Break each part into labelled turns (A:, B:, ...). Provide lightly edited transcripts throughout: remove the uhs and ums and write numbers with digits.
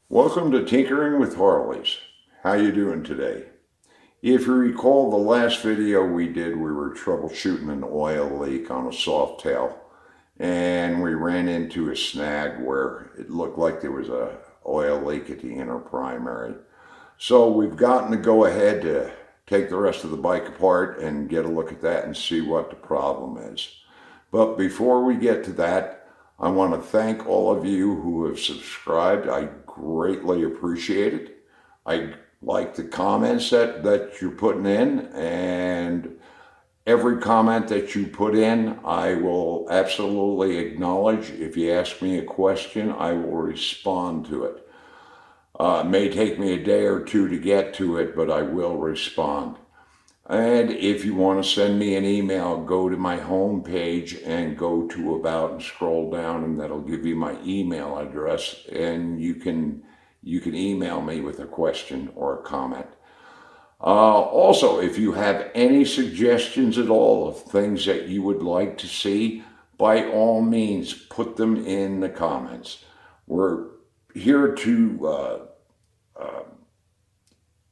A: Welcome to Tinkering with Harleys. How you doing today? If you recall the last video we did, we were troubleshooting an oil leak on a softail, and we ran into a snag where it looked like there was a oil leak at the inner primary. So we've gotten to go ahead to take the rest of the bike apart and get a look at that and see what the problem is. But before we get to that, I want to thank all of you who have subscribed. I greatly appreciate it. I like the comments that you're putting in, and every comment that you put in, I will absolutely acknowledge. If you ask me a question, I will respond to it. It may take me a day or two to get to it, but I will respond. And if you want to send me an email, go to my home page and go to About and scroll down, and that'll give you my email address, and you can email me with a question or a comment. Also, if you have any suggestions at all of things that you would like to see, by all means, put them in the comments. We're here to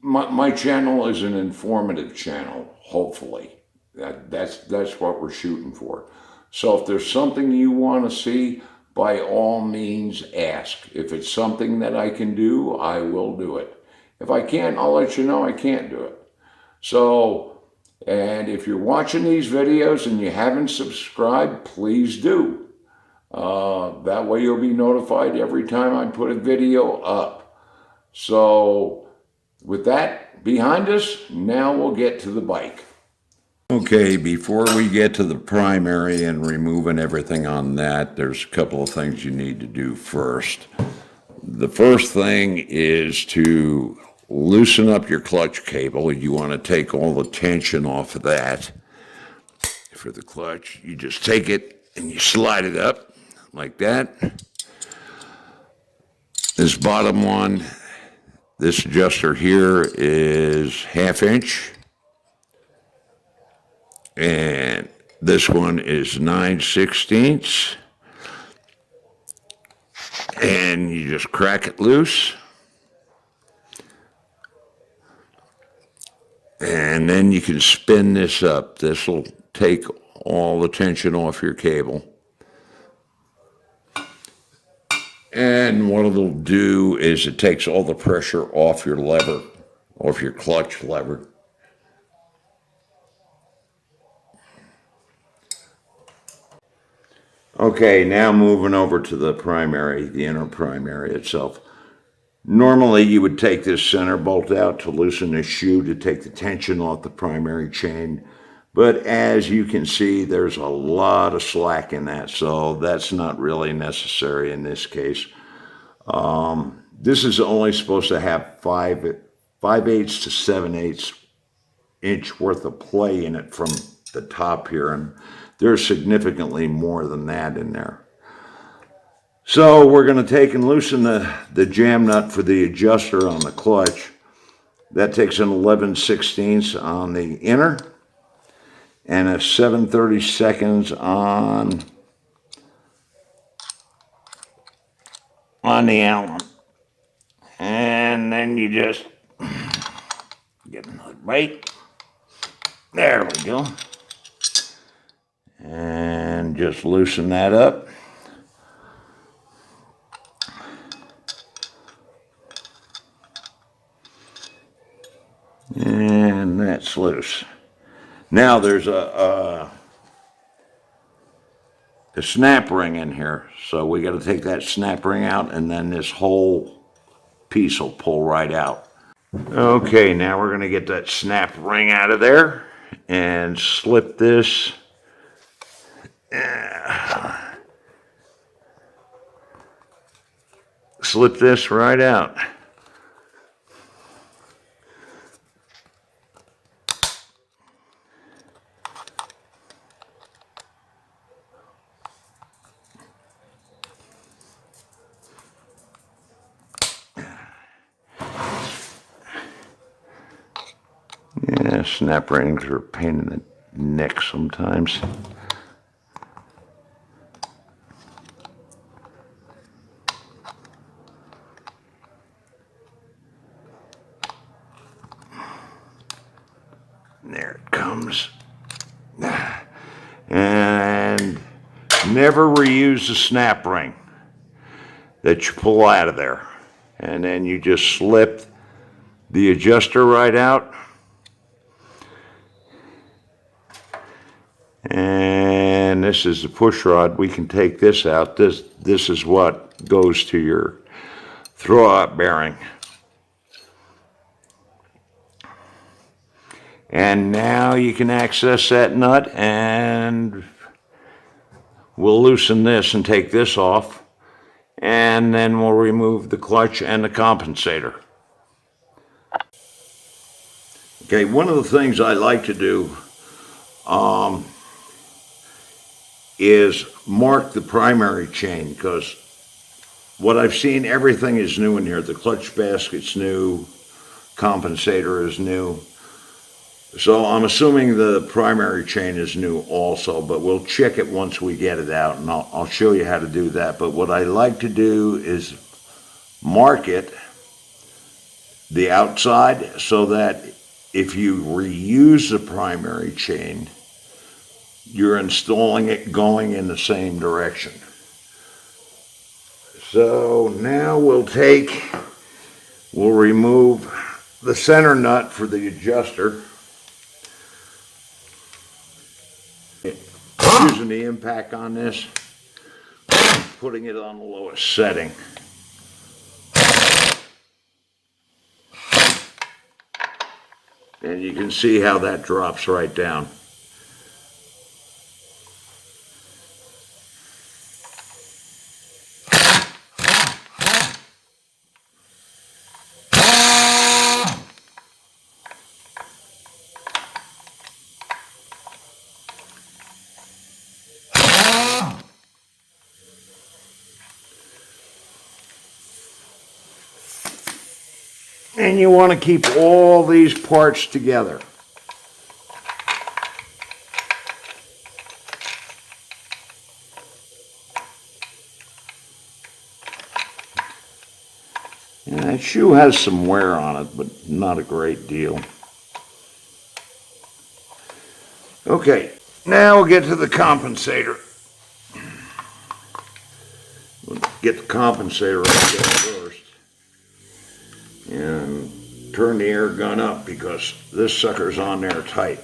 A: my channel is an informative channel, hopefully. That's what we're shooting for. So if there's something you want to see, by all means ask. If it's something that I can do, I will do it. If I can't, I'll let you know I can't do it. So, and if you're watching these videos and you haven't subscribed, please do. That way you'll be notified every time I put a video up. So, with that behind us, now we'll get to the bike. Okay, before we get to the primary and removing everything on that, there's a couple of things you need to do first. The first thing is to loosen up your clutch cable. You want to take all the tension off of that. For the clutch, you just take it and you slide it up like that. This bottom one, this adjuster here is 1/2 inch, and this one is 9/16, and you just crack it loose, and then you can spin this up. This will take all the tension off your cable. And what it'll do is it takes all the pressure off your lever, off your clutch lever. Okay, now moving over to the primary, the inner primary itself. Normally you would take this center bolt out to loosen the shoe to take the tension off the primary chain. But as you can see, there's a lot of slack in that, so that's not really necessary in this case. This is only supposed to have 5/8 to 7/8 inch worth of play in it from the top here, and there's significantly more than that in there. So we're going to take and loosen the jam nut for the adjuster on the clutch. That takes an 11/16 on the inner and a 7/32 on the Allen. And then you just get another bite. There we go. And just loosen that up. And that's loose. Now there's a snap ring in here, so we got to take that snap ring out, and then this whole piece will pull right out. Okay, now we're going to get that snap ring out of there and slip this right out. Yeah, snap rings are a pain in the neck sometimes. There it comes. And never reuse the snap ring that you pull out of there. And then you just slip the adjuster right out. And this is the push rod. We can take this out. This is what goes to your throw-out bearing. And now you can access that nut, and we'll loosen this and take this off, and then we'll remove the clutch and the compensator. Okay, one of the things I like to do is mark the primary chain, because what I've seen, everything is new in here. The clutch basket's new, compensator is new. So I'm assuming the primary chain is new also, but we'll check it once we get it out, and I'll show you how to do that. But what I like to do is mark it, the outside, so that if you reuse the primary chain, you're installing it going in the same direction. So now we'll remove the center nut for the adjuster. Using the impact on this, putting it on the lowest setting. And you can see how that drops right down. And you want to keep all these parts together. And that shoe has some wear on it, but not a great deal. Okay, now we'll get to the compensator. We'll get the compensator right there first. And turn the air gun up, because this sucker's on there tight.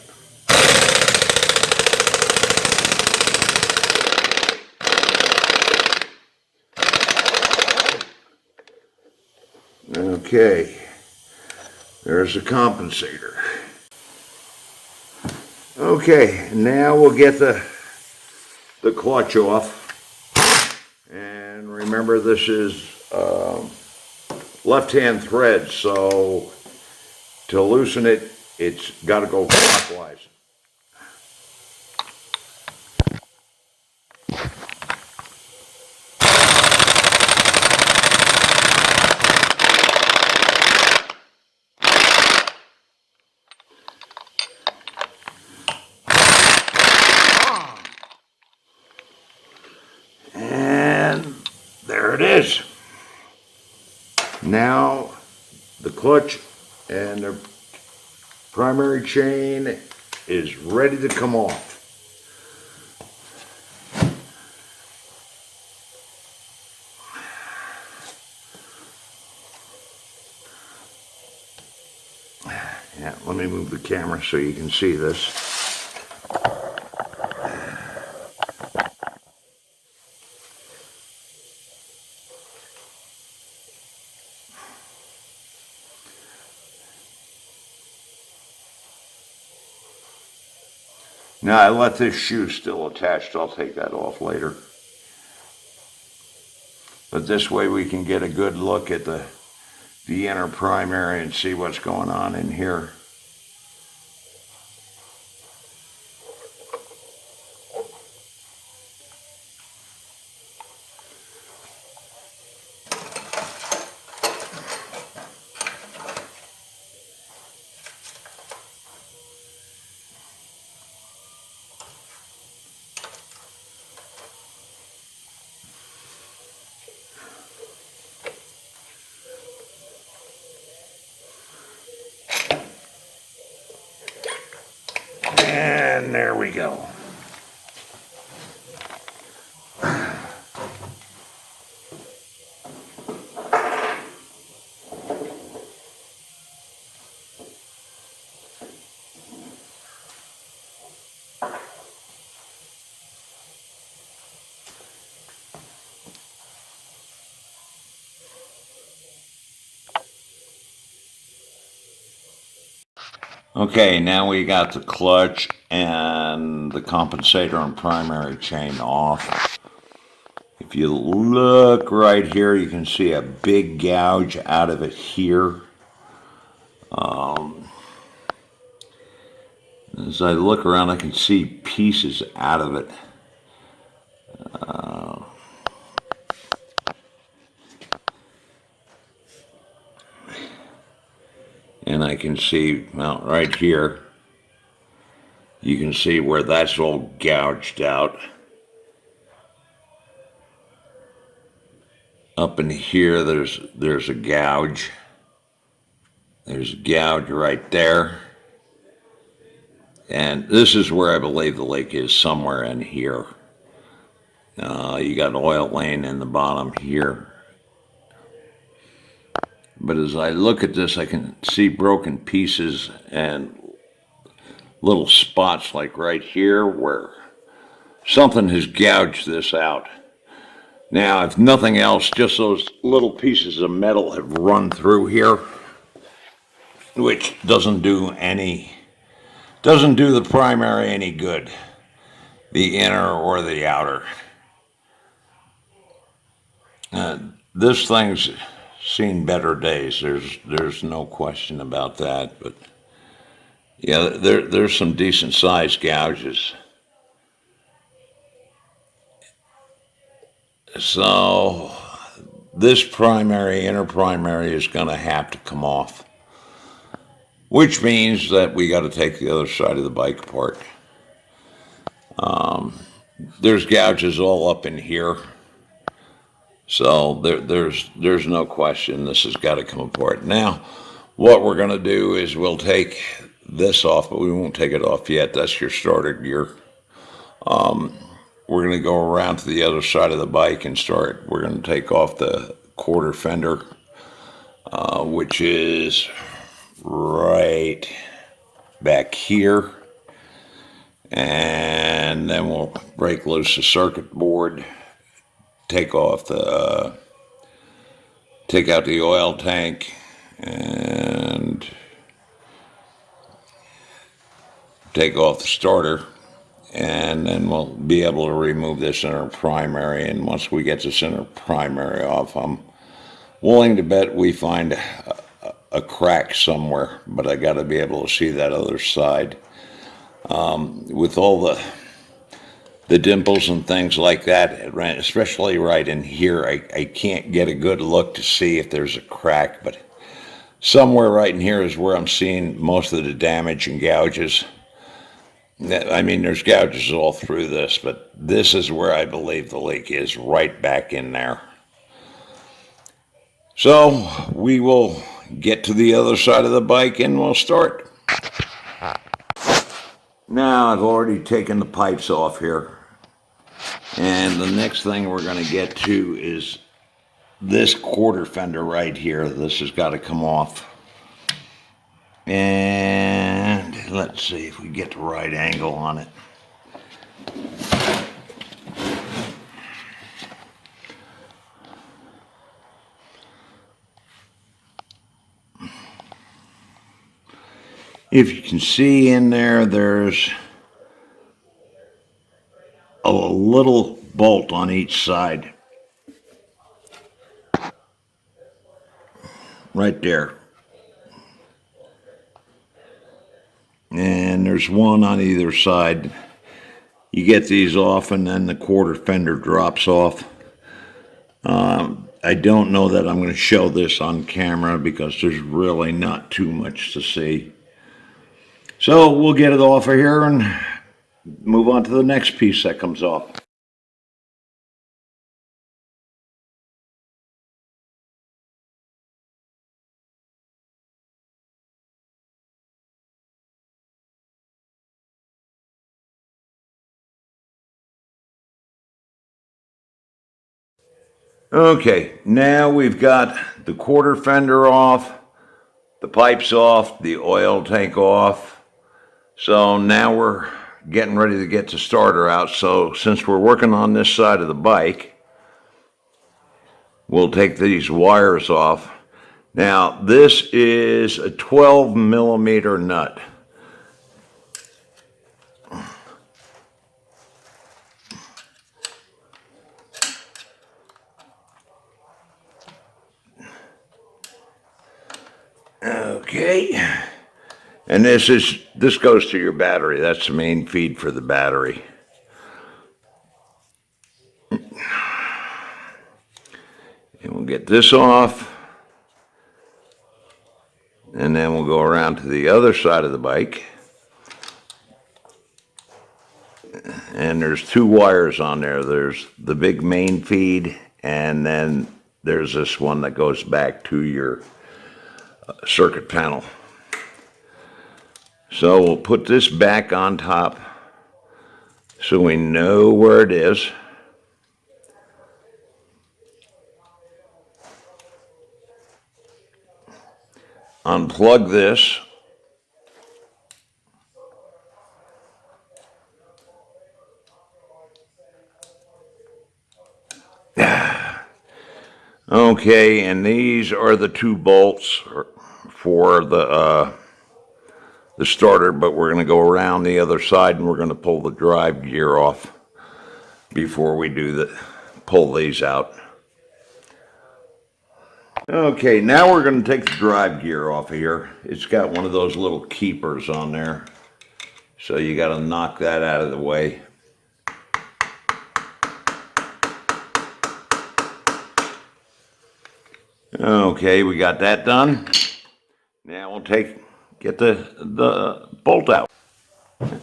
A: Okay, there's the compensator. Okay, now we'll get the clutch off. And remember, this is left-hand thread, so to loosen it, it's got to go clockwise. And there it is. Now the clutch and the primary chain is ready to come off. Yeah, let me move the camera so you can see this. Now I let this shoe still attached. I'll take that off later. But this way we can get a good look at the inner primary and see what's going on in here. And there we go. Okay, now we got the clutch and the compensator and primary chain off. If you look right here, you can see a big gouge out of it here. As I look around, I can see pieces out of it. And I can see, well, right here, you can see where that's all gouged out. Up in here, there's a gouge. There's a gouge right there. And this is where I believe the leak is, somewhere in here. You got oil laying in the bottom here. But as I look at this, I can see broken pieces and little spots like right here where something has gouged this out. Now, if nothing else, just those little pieces of metal have run through here, which doesn't do the primary any good, the inner or the outer. This thing's seen better days. There's no question about that. But yeah, there's some decent sized gouges. So this primary, inner primary, is going to have to come off, which means that we got to take the other side of the bike apart. There's gouges all up in here, so there's no question this has got to come apart. Now, what we're going to do is we'll take this off, but we won't take it off yet. That's your starter gear. We're going to go around to the other side of the bike and we're going to take off the quarter fender, which is right back here. And then we'll break loose the circuit board, take out the oil tank, and take off the starter. And then we'll be able to remove this inner primary. And once we get this inner primary off, I'm willing to bet we find a crack somewhere, but I got to be able to see that other side. With all the dimples and things like that, especially right in here, I can't get a good look to see if there's a crack, but somewhere right in here is where I'm seeing most of the damage and gouges. I mean, there's gouges all through this, but this is where I believe the leak is, right back in there. So we will get to the other side of the bike and we'll start. Now I've already taken the pipes off here. And the next thing we're going to get to is this quarter fender right here. This has got to come off. And let's see if we get the right angle on it. If you can see in there, there's a little bolt on each side. Right there. And there's one on either side. You get these off and then the quarter fender drops off. I don't know that I'm going to show this on camera because there's really not too much to see. So we'll get it off of here and move on to the next piece that comes off. Okay, now we've got the quarter fender off, the pipes off, the oil tank off. So now we're getting ready to get the starter out. So since we're working on this side of the bike, we'll take these wires off. Now this is a 12 millimeter nut. Okay, and this goes to your battery. That's the main feed for the battery. And we'll get this off, and then we'll go around to the other side of the bike. And there's two wires on there. There's the big main feed, and then there's this one that goes back to your circuit panel. So we'll put this back on top so we know where it is. Unplug this. Okay, and these are the two bolts for the starter, but we're going to go around the other side and we're going to pull the drive gear off before we pull these out. Okay, now we're going to take the drive gear off of here. It's got one of those little keepers on there, so you got to knock that out of the way. Okay, we got that done. Now we'll get the bolt out.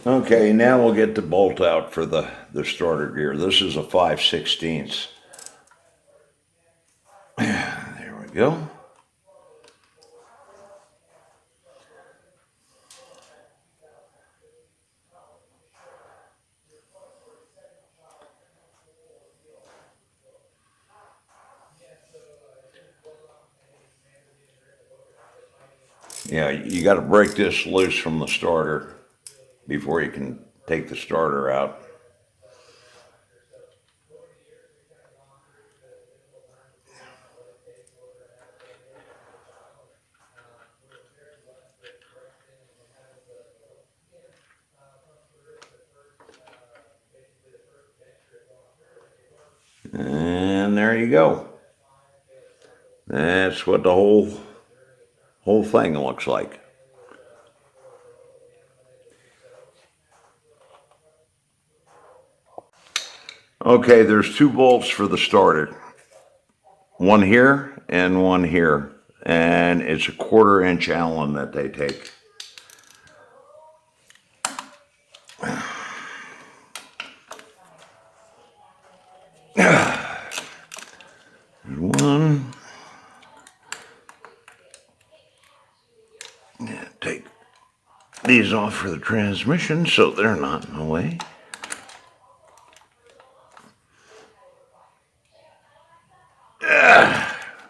A: Okay, now we'll get the bolt out for the starter gear. This is a 5/16. There we go. Yeah, you got to break this loose from the starter before you can take the starter out. And there you go. That's what the whole thing looks like. Okay, there's two bolts for the starter. One here and one here. And it's a 1/4 inch Allen that they take. One. Yeah, take these off for the transmission so they're not in the way.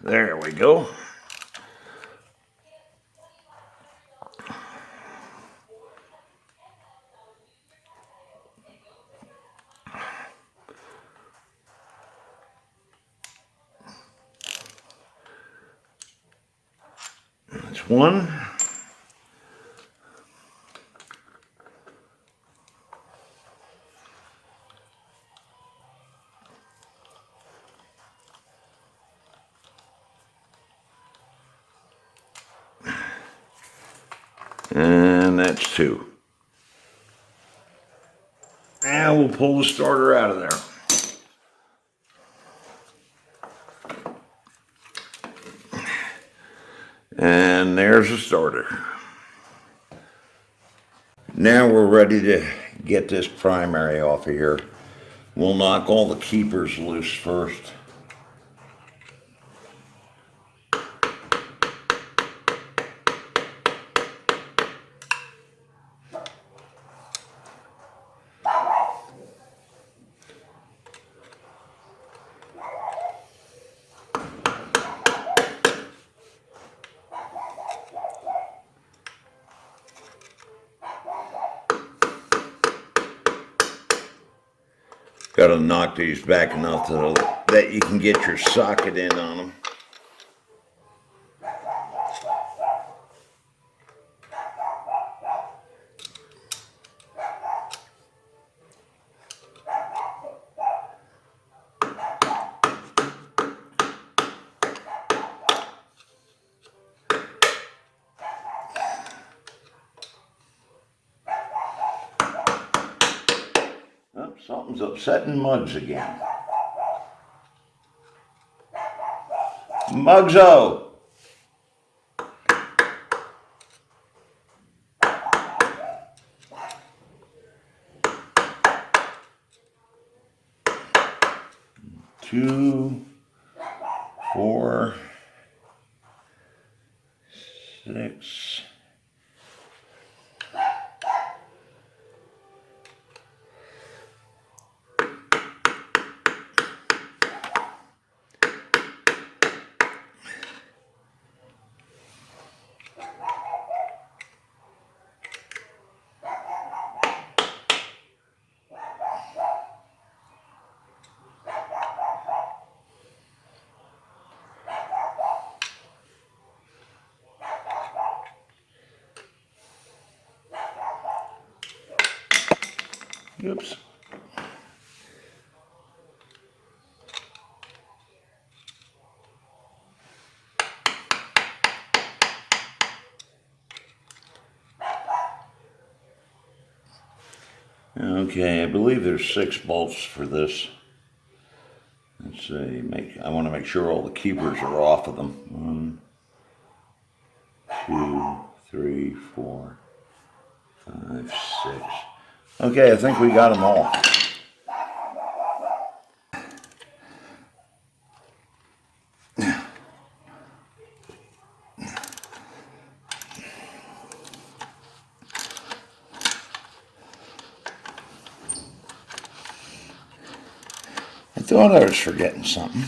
A: There we go. That's one. And that's two. Now we'll pull the starter out of there. And there's the starter. Now we're ready to get this primary off of here. We'll knock all the keepers loose first. got to knock these back enough that you can get your socket in on them. Oh, something's upsetting Muggs again. Muggso! Two, 4, 6. Oops. Okay, I believe there's 6 bolts for this. Let's see, I want to make sure all the keepers are off of them. 1, 2, 3, 4, 5, 6. Okay, I think we got them all. I thought I was forgetting something.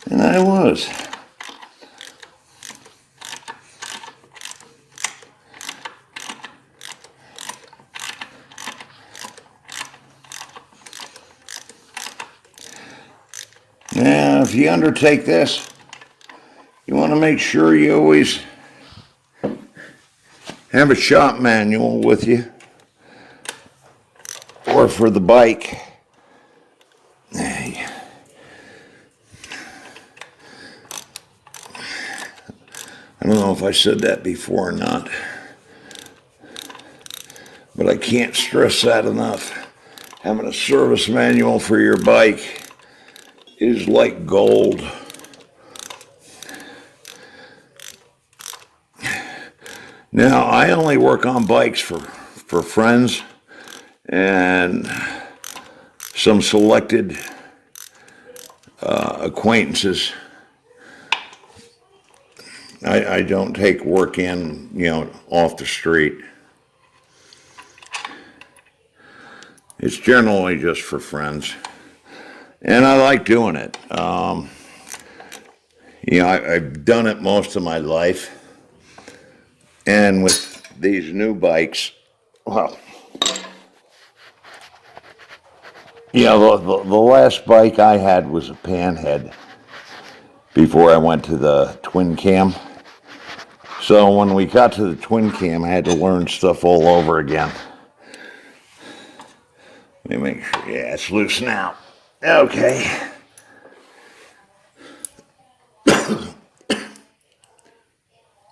A: And I was. Now, if you undertake this, you want to make sure you always have a shop manual with you, or for the bike. I don't know if I said that before or not, but I can't stress that enough. Having a service manual for your bike is like gold. Now, I only work on bikes for friends and some selected acquaintances. I don't take work in, off the street. It's generally just for friends. And I like doing it. I've done it most of my life. And with these new bikes, well, the last bike I had was a panhead before I went to the twin cam. So when we got to the twin cam, I had to learn stuff all over again. Let me make sure, yeah, it's loose now. Okay.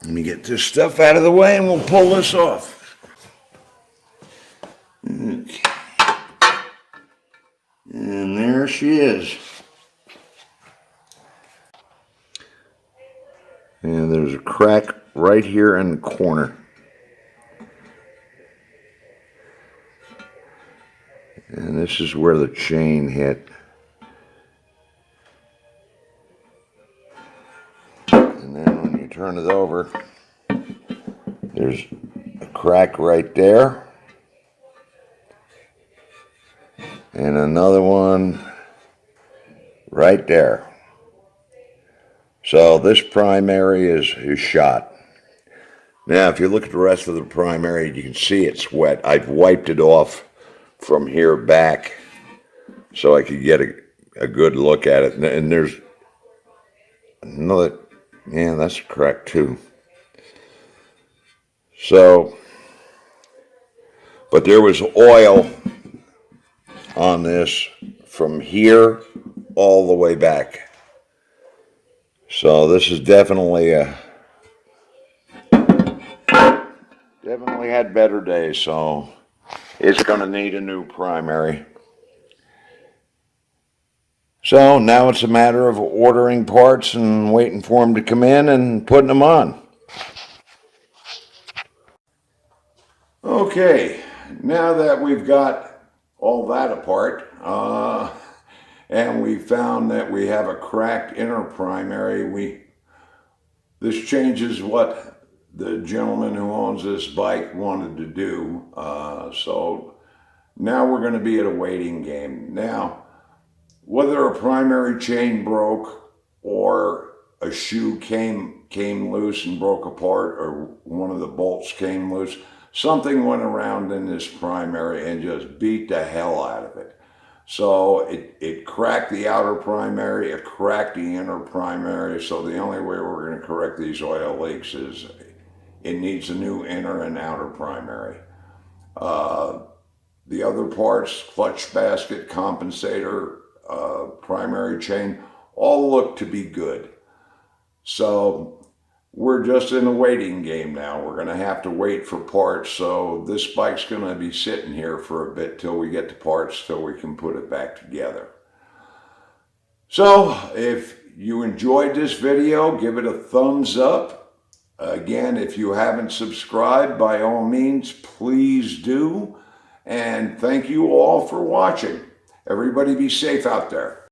A: Let me get this stuff out of the way and we'll pull this off. Okay. And there she is. And there's a crack right here in the corner. And this is where the chain hit. And then when you turn it over, there's a crack right there. And another one right there. So this primary is shot. Now, if you look at the rest of the primary, you can see it's wet. I've wiped it off from here back so I could get a good look at it. And there's another, yeah, that's correct too. So, but there was oil on this from here all the way back. So this is definitely had better days, so it's going to need a new primary. So now it's a matter of ordering parts and waiting for them to come in and putting them on. Okay, now that we've got all that apart, and we found that we have a cracked inner primary, this changes what the gentleman who owns this bike wanted to do. So now we're going to be at a waiting game. Now, whether a primary chain broke or a shoe came loose and broke apart, or one of the bolts came loose, something went around in this primary and just beat the hell out of it. So it cracked the outer primary, it cracked the inner primary. So the only way we're going to correct these oil leaks is it needs a new inner and outer primary. The other parts, clutch basket, compensator, primary chain, all look to be good. So we're just in a waiting game now. We're going to have to wait for parts. So this bike's going to be sitting here for a bit till we get the parts, till we can put it back together. So if you enjoyed this video, give it a thumbs up. Again, if you haven't subscribed, by all means, please do. And thank you all for watching. Everybody be safe out there.